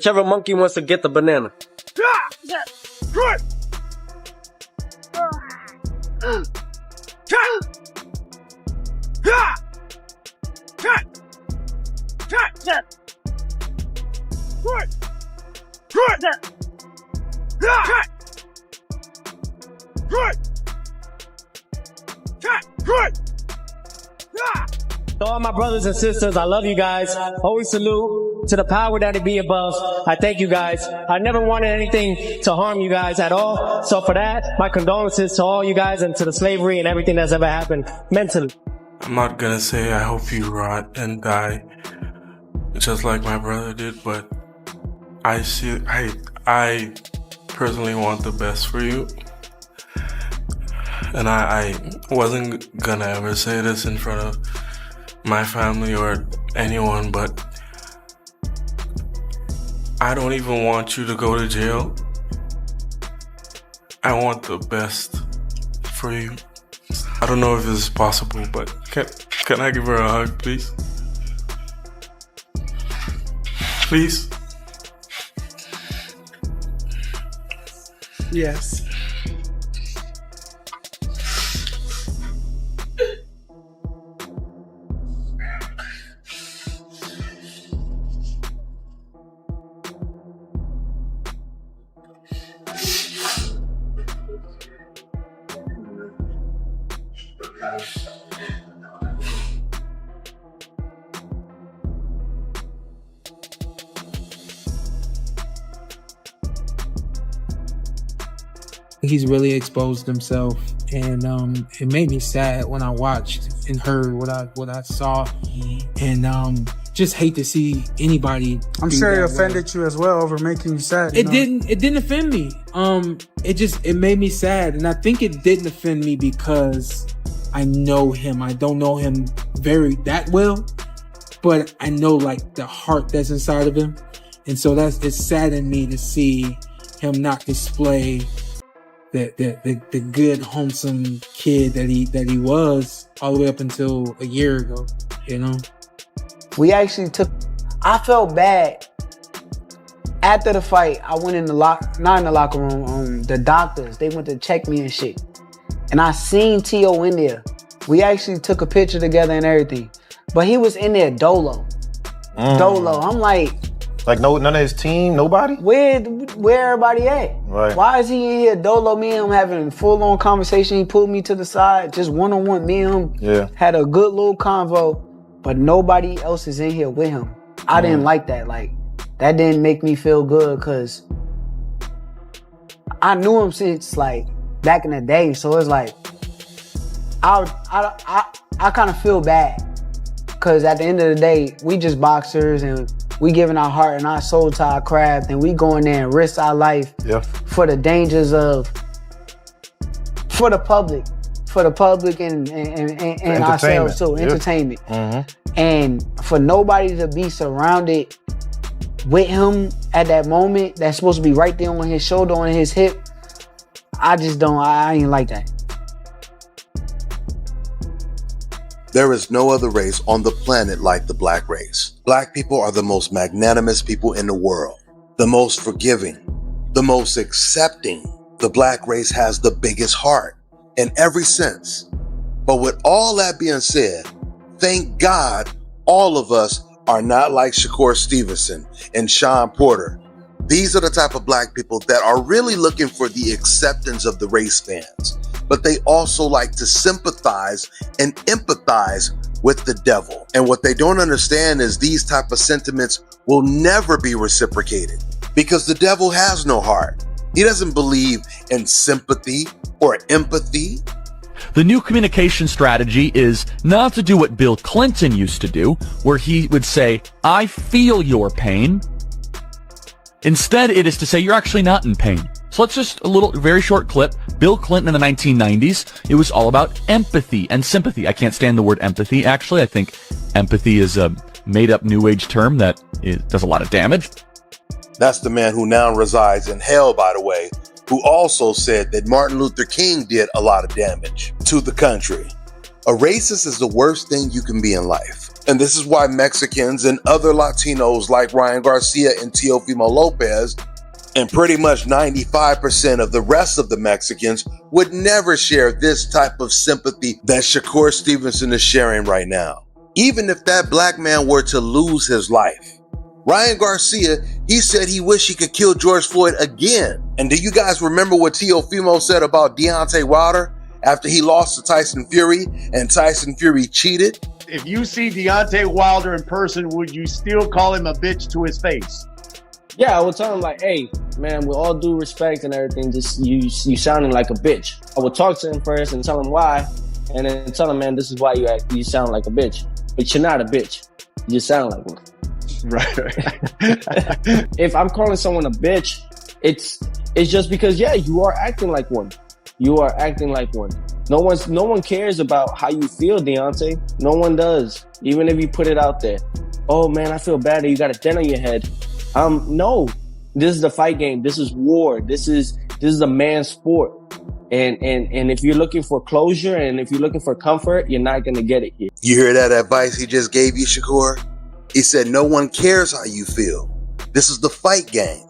Whichever monkey wants to get the banana. To all my brothers and sisters, I love you guys. Always salute to the power that it be above. I thank you guys. I never wanted anything to harm you guys at all. So for that, my condolences to all you guys and to the slavery and everything that's ever happened mentally. I'm not gonna say I hope you rot and die just like my brother did, but I personally want the best for you. And I wasn't gonna ever say this in front of my family or anyone, but I don't even want you to go to jail. I want the best for you. I don't know if this is possible, but can I give her a hug, please? Please? Yes. He's really exposed himself, and it made me sad when I watched and heard what I saw, and just hate to see anybody. I'm sure it offended you as well over making you sad. It didn't offend me. It made me sad, and I think it didn't offend me because I know him. I don't know him that well, but I know like the heart that's inside of him, and so it saddened me to see him not display the good, wholesome kid that he was all the way up until a year ago, you know? I felt bad. After the fight, I went in not in the locker room, the doctors, they went to check me and shit. And I seen T.O. in there. We actually took a picture together and everything. But he was in there dolo. Dolo. I'm like none of his team, nobody? Where everybody at? Right. Why is he in here dolo? Me and him having a full-on conversation. He pulled me to the side, just one-on-one. Me and him had a good little convo, but nobody else is in here with him. I didn't like that. Like, that didn't make me feel good because I knew him since like back in the day. So it's like, I kind of feel bad because at the end of the day, we just boxers and we giving our heart and our soul to our craft, and we go in there and risk our life for the dangers for the public and ourselves too, entertainment. And for nobody to be surrounded with him at that moment, that's supposed to be right there on his shoulder, on his hip, I ain't like that. There is no other race on the planet like the black race. Black people are the most magnanimous people in the world, the most forgiving, the most accepting. The black race has the biggest heart in every sense. But with all that being said, thank God all of us are not like Shakur Stevenson and Sean Porter. These are the type of black people that are really looking for the acceptance of the race fans, but they also like to sympathize and empathize with the devil. And what they don't understand is these type of sentiments will never be reciprocated because the devil has no heart. He doesn't believe in sympathy or empathy. The new communication strategy is not to do what Bill Clinton used to do, where he would say, I feel your pain. Instead, it is to say you're actually not in pain. So let's just very short clip. Bill Clinton in the 1990s, it was all about empathy and sympathy. I can't stand the word empathy, actually. I think empathy is a made-up New Age term that does a lot of damage. That's the man who now resides in hell, by the way, who also said that Martin Luther King did a lot of damage to the country. A racist is the worst thing you can be in life. And this is why Mexicans and other Latinos like Ryan Garcia and Teofimo Lopez, and pretty much 95% of the rest of the Mexicans, would never share this type of sympathy that Shakur Stevenson is sharing right now. Even if that black man were to lose his life. Ryan Garcia, he said he wished he could kill George Floyd again. And do you guys remember what Teofimo said about Deontay Wilder after he lost to Tyson Fury and Tyson Fury cheated? If you see Deontay Wilder in person, would you still call him a bitch to his face? Yeah, I would tell him like, hey, man, with all due respect and everything, just you sounding like a bitch. I would talk to him first and tell him why, and then tell him, man, this is why you sound like a bitch. But you're not a bitch. You just sound like one. Right. If I'm calling someone a bitch, it's just because, yeah, you are acting like one. You are acting like one. No one cares about how you feel, Deontay. No one does. Even if you put it out there. Oh man, I feel bad that you got a dent on your head. No. This is the fight game. This is war. This is a man's sport. And if you're looking for closure and if you're looking for comfort, you're not gonna get it here. You hear that advice he just gave you, Shakur? He said, no one cares how you feel. This is the fight game.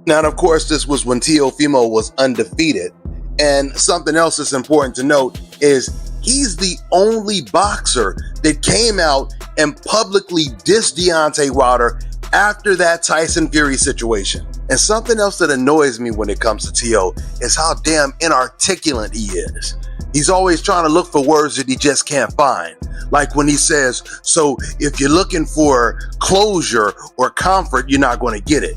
Now, and of course, this was when Teofimo was undefeated. And something else that's important to note is he's the only boxer that came out and publicly dissed Deontay Wilder after that Tyson Fury situation. And something else that annoys me when it comes to Teo is how damn inarticulate he is. He's always trying to look for words that he just can't find. Like when he says, so if you're looking for closure or comfort, you're not going to get it.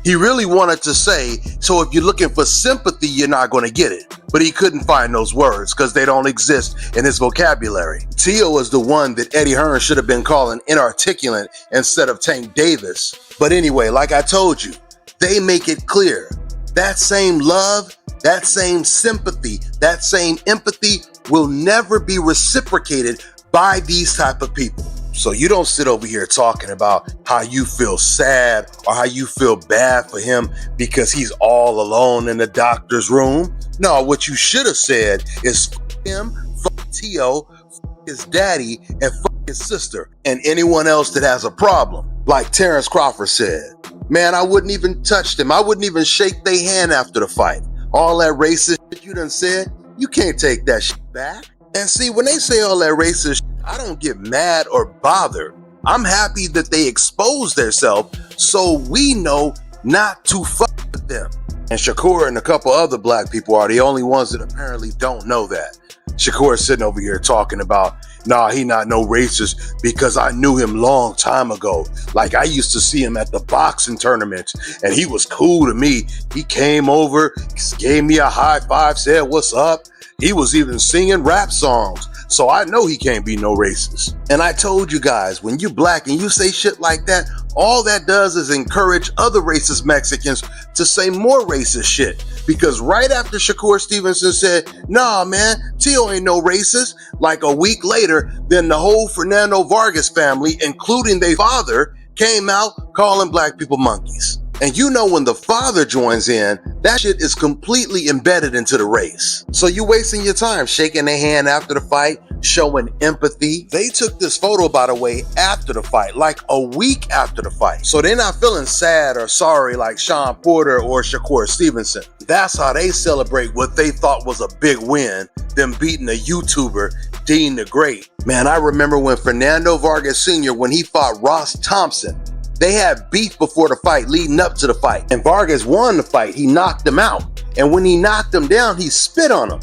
He really wanted to say, so if you're looking for sympathy, you're not going to get it. But he couldn't find those words because they don't exist in his vocabulary. Teo is the one that Eddie Hearn should have been calling inarticulate instead of Tank Davis. But anyway, like I told you, they make it clear. That same love, that same sympathy, that same empathy will never be reciprocated by these type of people. So you don't sit over here talking about how you feel sad or how you feel bad for him because he's all alone in the doctor's room. No, what you should have said is fuck him, fuck Teo, fuck his daddy, and fuck his sister, and anyone else that has a problem. Like Terence Crawford said, man, I wouldn't even touch them. I wouldn't even shake their hand after the fight. All that racist shit you done said, you can't take that shit back. And see, when they say all that racist shit, I don't get mad or bothered. I'm happy that they expose themselves so we know not to fuck with them. And Shakur and a couple other black people are the only ones that apparently don't know that. Shakur is sitting over here talking about, nah, he not no racist because I knew him long time ago. Like I used to see him at the boxing tournaments and he was cool to me. He came over, gave me a high five, said, what's up? He was even singing rap songs. So I know he can't be no racist. And I told you guys, when you black and you say shit like that, all that does is encourage other racist Mexicans to say more racist shit. Because right after Shakur Stevenson said, nah, man, Teo ain't no racist, like a week later, then the whole Fernando Vargas family, including their father, came out calling black people monkeys. And you know when the father joins in, that shit is completely embedded into the race. So you wasting your time shaking their hand after the fight, showing empathy. They took this photo, by the way, after the fight, like a week after the fight. So they're not feeling sad or sorry like Sean Porter or Shakur Stevenson. That's how they celebrate what they thought was a big win, them beating a YouTuber, Dean the Great. Man, I remember when Fernando Vargas Sr., when he fought Ross Thompson, they had beef before the fight, leading up to the fight. And Vargas won the fight. He knocked him out. And when he knocked him down, he spit on him.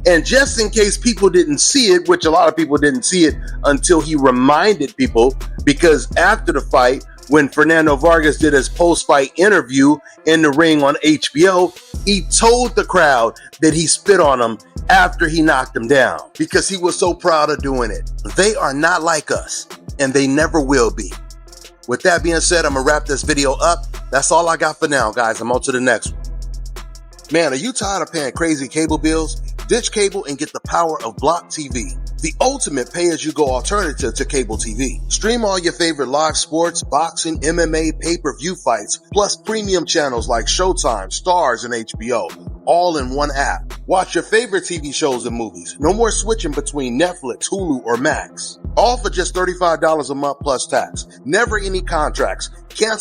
And just in case people didn't see it, which a lot of people didn't see it until he reminded people, because after the fight, when Fernando Vargas did his post-fight interview in the ring on HBO, he told the crowd that he spit on him after he knocked him down because he was so proud of doing it. They are not like us, and they never will be. With that being said, I'm going to wrap this video up. That's all I got for now, guys. I'm on to the next one. Man, are you tired of paying crazy cable bills? Ditch cable and get the power of Block TV, the ultimate pay-as-you-go alternative to cable TV. Stream all your favorite live sports, boxing, MMA, pay-per-view fights, plus premium channels like Showtime, Stars, and HBO, all in one app. Watch your favorite TV shows and movies. No more switching between Netflix, Hulu, or Max. All for just $35 a month plus tax. Never any contracts. Cancel